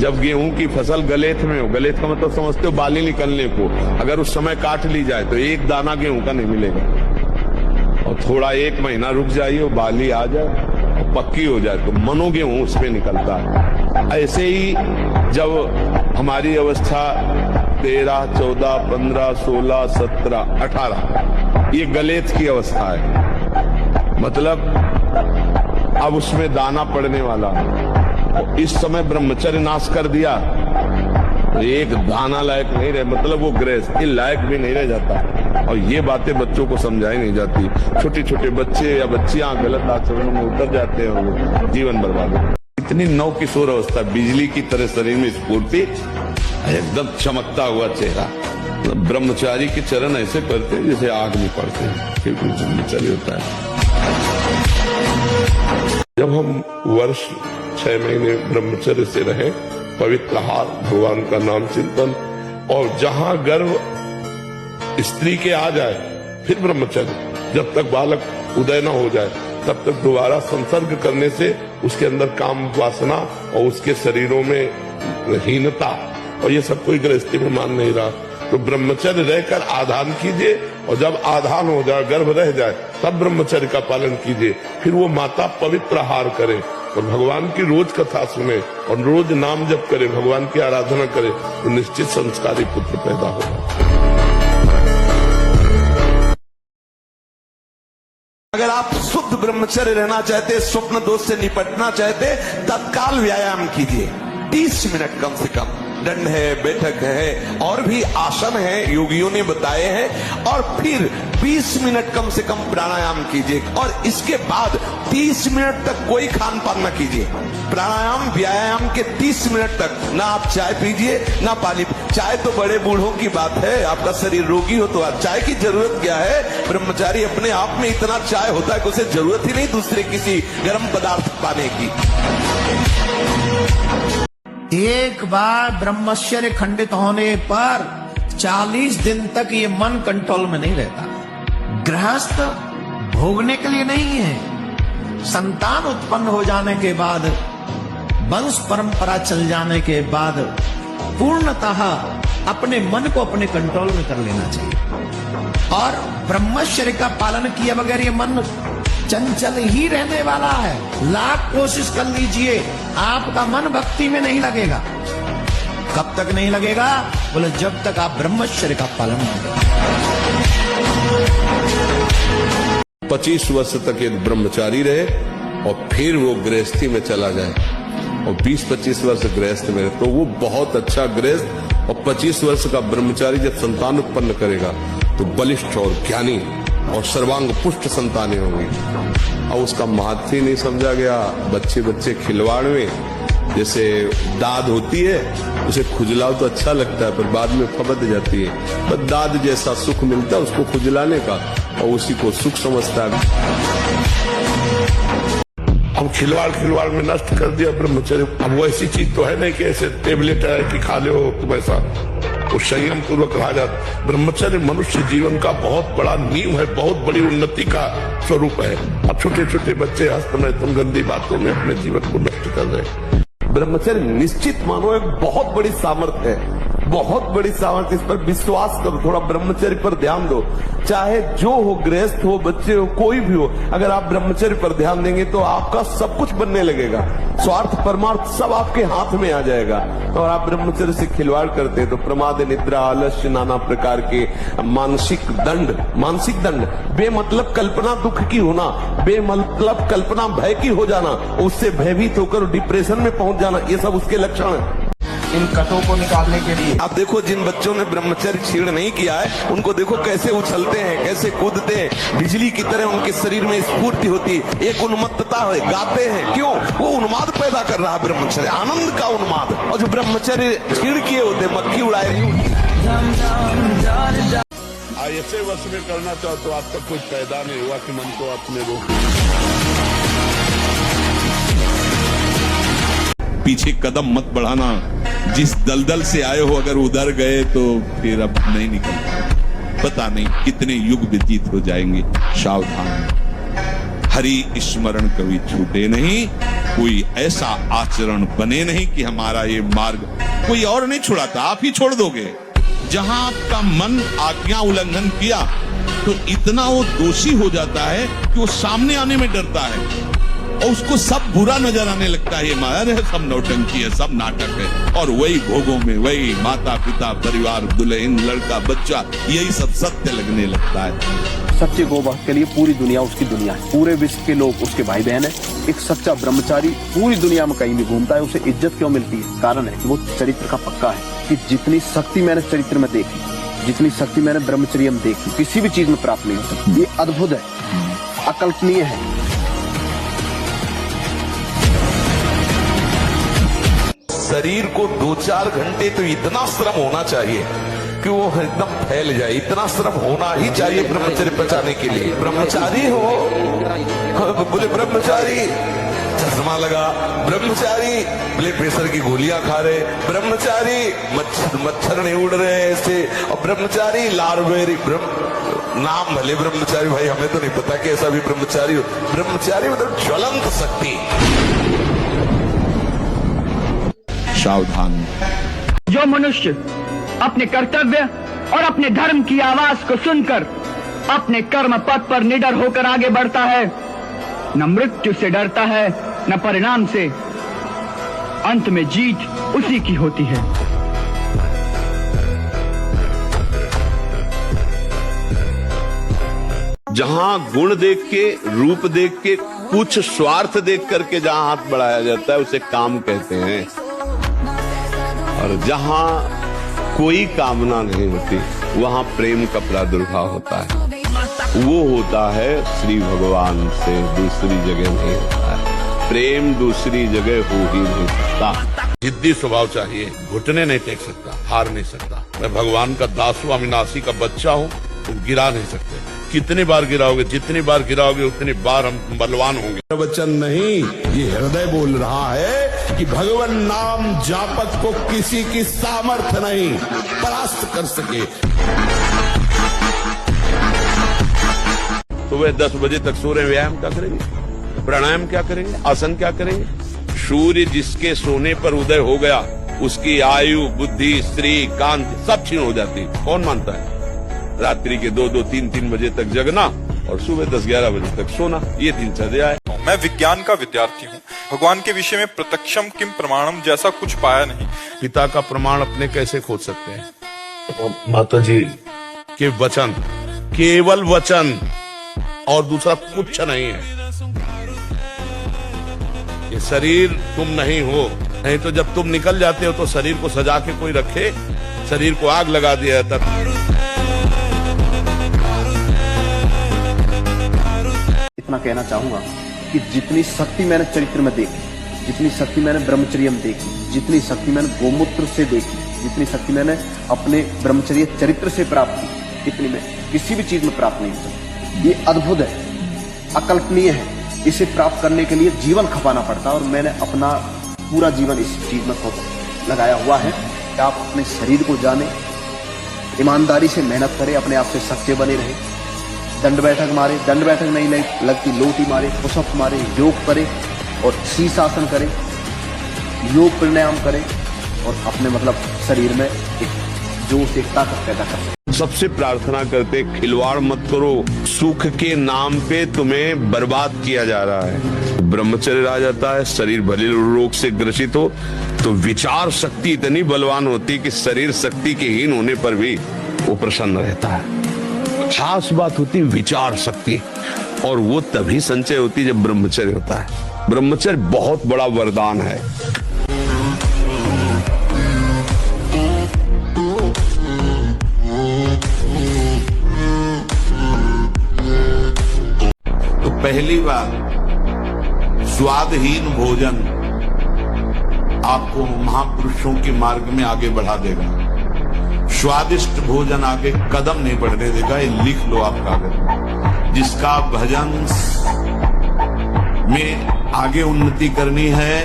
जब गेहूं की फसल गलेथ में हो, गलेथ का मतलब समझते हो बाली निकलने को, अगर उस समय काट ली जाए तो एक दाना गेहूं का नहीं मिलेगा। और थोड़ा 1 महीना रुक जाइए, बाली आ जाए और पक्की हो जाए तो मनो गेहूं उसमें निकलता है। ऐसे ही जब हमारी अवस्था 13, 14, 15, 16, 17, 18 ये गलेथ की अवस्था है, मतलब अब उसमें दाना पड़ने वाला है। इस समय ब्रह्मचर्य नाश कर दिया तो एक दाना लायक नहीं रहे, मतलब वो गृहस्थी लायक भी नहीं रह जाता। और ये बातें बच्चों को समझाई नहीं जाती। छोटे छोटे बच्चे या बच्चियां गलत आचरणों में उतर जाते हैं और वो जीवन बर्बाद होता है। इतनी नव किशोर अवस्था, बिजली की तरह शरीर में स्फूर्ति, एकदम चमकता हुआ चेहरा। ब्रह्मचारी के चरण ऐसे करते हैं जैसे आग में पड़ते हैं, फिर ब्रह्मचारी होता है। जब हम वर्ष 6 महीने ब्रह्मचर्य से रहे, पवित्र आहार, भगवान का नाम चिंतन, और जहां गर्भ स्त्री के आ जाए फिर ब्रह्मचर्य, जब तक बालक उदय न हो जाए तब तक दोबारा संसर्ग करने से उसके अंदर काम वासना और उसके शरीरों में हीनता, और ये सब कोई गृहस्थी में मान नहीं रहा। तो ब्रह्मचर्य रहकर आधान कीजिए, और जब आधान हो जाए, गर्भ रह जाए, तब ब्रह्मचर्य का पालन कीजिए। फिर वो माता पवित्र आहार करे और भगवान की रोज कथा सुने और रोज नाम जप करे, भगवान की आराधना करे, तो निश्चित संस्कारी पुत्र पैदा होगा। अगर आप शुद्ध ब्रह्मचर्य रहना चाहते, स्वप्न दोष से निपटना चाहते, तत्काल व्यायाम कीजिए। 30 मिनट कम से कम। दंड है, बैठक है, और भी आसन है, योगियों ने बताए हैं। और फिर 20 मिनट कम से कम प्राणायाम कीजिए, और इसके बाद 30 मिनट तक कोई खान पान न कीजिए। प्राणायाम व्यायाम के 30 मिनट तक ना आप चाय पीजिए ना पानी। चाय तो बड़े बूढ़ों की बात है, आपका शरीर रोगी हो तो चाय की जरूरत क्या है। ब्रह्मचारी अपने आप में इतना चाय होता है कि उसे जरूरत ही नहीं दूसरे किसी गर्म पदार्थ पाने की। एक बार ब्रह्मचर्य खंडित होने पर 40 दिन तक ये मन कंट्रोल में नहीं रहता। गृहस्थ भोगने के लिए नहीं है। संतान उत्पन्न हो जाने के बाद, वंश परंपरा चल जाने के बाद पूर्णतः अपने मन को अपने कंट्रोल में कर लेना चाहिए। और ब्रह्मचर्य का पालन किए बगैर ये मन चंचल ही रहने वाला है। लाख कोशिश कर लीजिए, आपका मन भक्ति में नहीं लगेगा। कब तक नहीं लगेगा? बोले जब तक आप ब्रह्मचर्य का पालन नहीं करें। 25 वर्ष तक एक ब्रह्मचारी रहे और फिर वो गृहस्थी में चला जाए, और 20-25 वर्ष गृहस्थ में रहे तो वो बहुत अच्छा गृहस्थ, और 25 वर्ष का ब्रह्मचारी जब संतान उत्पन्न करेगा तो बलिष्ठ और ज्ञानी और सर्वांग पुष्ट संतानें होंगी। और उसका महत्व नहीं समझा गया। बच्चे बच्चे खिलवाड़ में जैसे दाद होती है, उसे खुजलाओ तो अच्छा लगता है पर बाद में फबद जाती है। बस दाद जैसा सुख मिलता है उसको खुजलाने का, और उसी को सुख समझता है। अब खिलवाड़ में नष्ट कर दिया ब्रह्मचर्य। अब वो ऐसी चीज तो है नहीं कि ऐसे टेबलेट है कि खा लो तुम, ऐसा वो संयम पूर्वक रहा जाता। ब्रह्मचर्य मनुष्य जीवन का बहुत बड़ा नींव है, बहुत बड़ी उन्नति का स्वरूप है। अब छोटे छोटे बच्चे हस्त में तुम गंदी बातों में अपने जीवन को नष्ट कर रहे। ब्रह्मचर्य निश्चित मानो एक बहुत बड़ी सामर्थ्य है, बहुत बड़ी सामर्थ्य। इस पर विश्वास करो, थोड़ा ब्रह्मचर्य पर ध्यान दो। चाहे जो हो, गृहस्थ हो, बच्चे हो, कोई भी हो, अगर आप ब्रह्मचर्य पर ध्यान देंगे तो आपका सब कुछ बनने लगेगा। स्वार्थ परमार्थ सब आपके हाथ में आ जाएगा। और आप ब्रह्मचर्य से खिलवाड़ करते हैं तो प्रमाद, निद्रा, आलस्य, नाना प्रकार के मानसिक दंड, बेमतलब कल्पना दुख की होना, बेमतलब कल्पना भय की हो जाना, उससे भयभीत होकर डिप्रेशन में पहुंच जाना, ये सब उसके लक्षण है। इन कटों को निकालने के लिए आप देखो, जिन बच्चों ने ब्रह्मचर्य छीण नहीं किया है, उनको देखो कैसे उछलते हैं, कैसे कूदते हैं, बिजली की तरह उनके शरीर में स्फूर्ति होती है, एक उन्मत्तता है, गाते हैं। क्यों? वो उन्माद पैदा कर रहा है ब्रह्मचर्य, आनंद का उन्माद। और जो ब्रह्मचर्य छीण किए होते, मक्खी उड़ाए नहीं होती। ऐसे वर्ष में करना चाहो तो आज तक कुछ पैदा नहीं हुआ कि मन को अपने रोक। पीछे कदम मत बढ़ाना। जिस दलदल से आए हो अगर उधर गए तो फिर अब नहीं निकल। पता नहीं कितने युग व्यतीत हो जाएंगे। सावधान, हरि स्मरण कभी छूटे नहीं। कोई ऐसा आचरण बने नहीं कि हमारा ये मार्ग कोई और नहीं छुड़ाता, आप ही छोड़ दोगे। जहां आपका मन आज्ञा उल्लंघन किया तो इतना वो दोषी हो जाता है कि वो सामने आने में डरता है और उसको सब बुरा नजर आने लगता है। ये माया है, सब नौटंकी है, सब नाटक है। और वही भोगों में वही माता पिता परिवार दुल्हन लड़का बच्चा यही सब सत्य लगने लगता है। सच्चे गौ भक्त के लिए पूरी दुनिया उसकी दुनिया है, पूरे विश्व के लोग उसके भाई बहन है। एक सच्चा ब्रह्मचारी पूरी दुनिया में कहीं भी घूमता है, उसे इज्जत क्यों मिलती है? कारण है कि वो चरित्र का पक्का है। कि जितनी शक्ति मैंने चरित्र में देखी, जितनी शक्ति मैंने ब्रह्मचर्य में देखी, किसी भी चीज में प्राप्त नहीं हो सकती। ये अद्भुत है, अकल्पनीय है। शरीर को 2-4 घंटे तो इतना श्रम होना चाहिए कि वो एकदम फैल जाए। इतना श्रम होना ही चाहिए ब्रह्मचर्य बचाने के लिए। ब्रह्मचारी हो, बोले ब्रह्मचारी चश्मा लगा, ब्रह्मचारी ब्लड प्रेशर की गोलियां खा रहे, ब्रह्मचारी मच्छर नहीं उड़ रहे ऐसे, और ब्रह्मचारी लारवेरी नाम भले ब्रह्मचारी, भाई हमें तो नहीं पता कि ऐसा भी ब्रह्मचारी हो। ब्रह्मचारी मतलब ज्वलंत शक्ति। सावधान। जो मनुष्य अपने कर्तव्य और अपने धर्म की आवाज को सुनकर अपने कर्म पथ पर निडर होकर आगे बढ़ता है, न मृत्यु से डरता है न परिणाम से, अंत में जीत उसी की होती है। जहां गुण देख के रूप देख के कुछ स्वार्थ देख करके जहां हाथ बढ़ाया जाता है उसे काम कहते हैं, और जहां कोई कामना नहीं होती वहां प्रेम का प्रादुर्भाव होता है। वो होता है श्री भगवान से, दूसरी जगह नहीं होता है। प्रेम दूसरी जगह हो ही नहीं सकता। जिद्दी स्वभाव चाहिए, घुटने नहीं टेक सकता, हार नहीं सकता। मैं भगवान का दास हूं, अविनाशी का बच्चा हूं, तुम गिरा नहीं सकते। कितने बार गिराओगे, जितनी बार गिराओगे उतनी बार हम बलवान होंगे। वचन नहीं, ये हृदय बोल रहा है कि भगवान नाम जापत को किसी की सामर्थ्य नहीं परास्त कर सके। सुबह 10 बजे तक सो रहे, व्यायाम क्या करेंगे, प्राणायाम क्या करेंगे, आसन क्या करेंगे? सूर्य जिसके सोने पर उदय हो गया उसकी आयु बुद्धि स्त्री कांति सब छीन हो जाती। कौन मानता है? रात्रि के 2-2 3-3 बजे तक जगना और सुबह 10-11 बजे तक सोना, ये दिनचर्या है। मैं विज्ञान का विद्यार्थी हूँ। भगवान के विषय में प्रत्यक्षम किम प्रमाणम जैसा कुछ पाया नहीं। पिता का प्रमाण अपने कैसे खोज सकते हैं? माता जी के वचन, केवल वचन और दूसरा कुछ नहीं है। ये शरीर तुम नहीं हो, नहीं तो जब तुम निकल जाते हो तो शरीर को सजा के कोई रखे, शरीर को आग लगा दिया जाता। इतना कहना चाहूंगा कि जितनी शक्ति मैंने चरित्र में देखी, जितनी शक्ति मैंने ब्रह्मचर्य में देखी, जितनी शक्ति मैंने गोमूत्र से देखी, जितनी शक्ति मैंने अपने ब्रह्मचर्य चरित्र से प्राप्त की, इतनी मैं किसी भी चीज में प्राप्त नहीं हो सकती। ये अद्भुत है, अकल्पनीय है। इसे प्राप्त करने के लिए जीवन खपाना पड़ता है, और मैंने अपना पूरा जीवन इस चीज में लगाया हुआ है कि आप अपने शरीर को जाने, ईमानदारी से मेहनत करें, अपने आप से सच्चे बने रहे। दंड बैठक मारे, दंड बैठक नहीं लगती, लोटी मारे, पुशअप मारे, योग करे और शीर्षासन करे, योग प्राणायाम करे, और अपने शरीर में एक जोश, एक ताकत पैदा कर सके। सबसे प्रार्थना करते, खिलवाड़ मत करो, सुख के नाम पे तुम्हें बर्बाद किया जा रहा है। ब्रह्मचर्य आ जाता है, शरीर भले रोग से ग्रसित हो तो विचार शक्ति इतनी बलवान होती कि शरीर शक्ति के हीन होने पर भी वो प्रसन्न रहता है। खास बात होती विचार शक्ति, और वो तभी संचय होती जब ब्रह्मचर्य होता है। ब्रह्मचर्य बहुत बड़ा वरदान है। तो पहली बार स्वादहीन भोजन आपको महापुरुषों के मार्ग में आगे बढ़ा देगा। स्वादिष्ट भोजन आगे कदम नहीं बढ़ने देगा, ये लिख लो आप कागज में। जिसका भजन में आगे उन्नति करनी है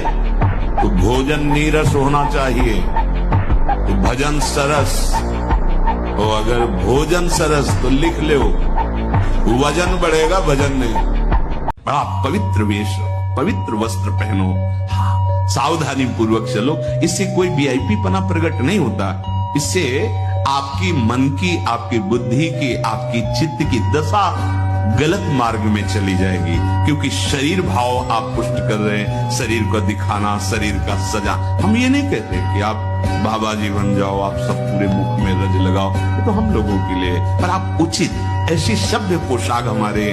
तो भोजन नीरस होना चाहिए, तो भजन सरस। और अगर भोजन सरस तो लिख लो, वजन बढ़ेगा भजन नहीं। बड़ा पवित्र वेश पवित्र वस्त्र पहनो, हाँ, सावधानी पूर्वक चलो। इससे कोई वीआईपी पना प्रकट नहीं होता। इससे आपकी मन की, आपकी बुद्धि की, आपकी चित्त की दशा गलत मार्ग में चली जाएगी, क्योंकि शरीर भाव आप पुष्ट कर रहे हैं, शरीर को दिखाना, शरीर का सजा। हम ये नहीं कहते कि आप बाबा जी बन जाओ, आप सब पूरे मुख में रज लगाओ, ये तो हम लोगों के लिए, पर आप उचित ऐसी सभ्य पोशाक हमारे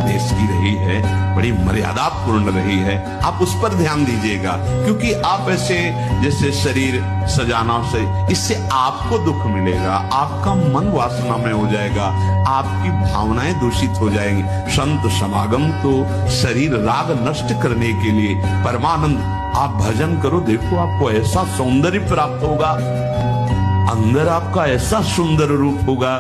देश की रही है, बड़ी मर्यादा पूर्ण रही है, आप उस पर ध्यान दीजिएगा। क्योंकि आप ऐसे जैसे शरीर सजाना से, इससे आपको दुख मिलेगा, आपका मन वासना में हो जाएगा, आपकी भावनाएं दूषित हो जाएंगी। संत समागम तो शरीर राग नष्ट करने के लिए, परमानंद आप भजन करो, देखो आपको ऐसा सौंदर्य प्राप्त होगा, अंदर आपका ऐसा सुंदर रूप होगा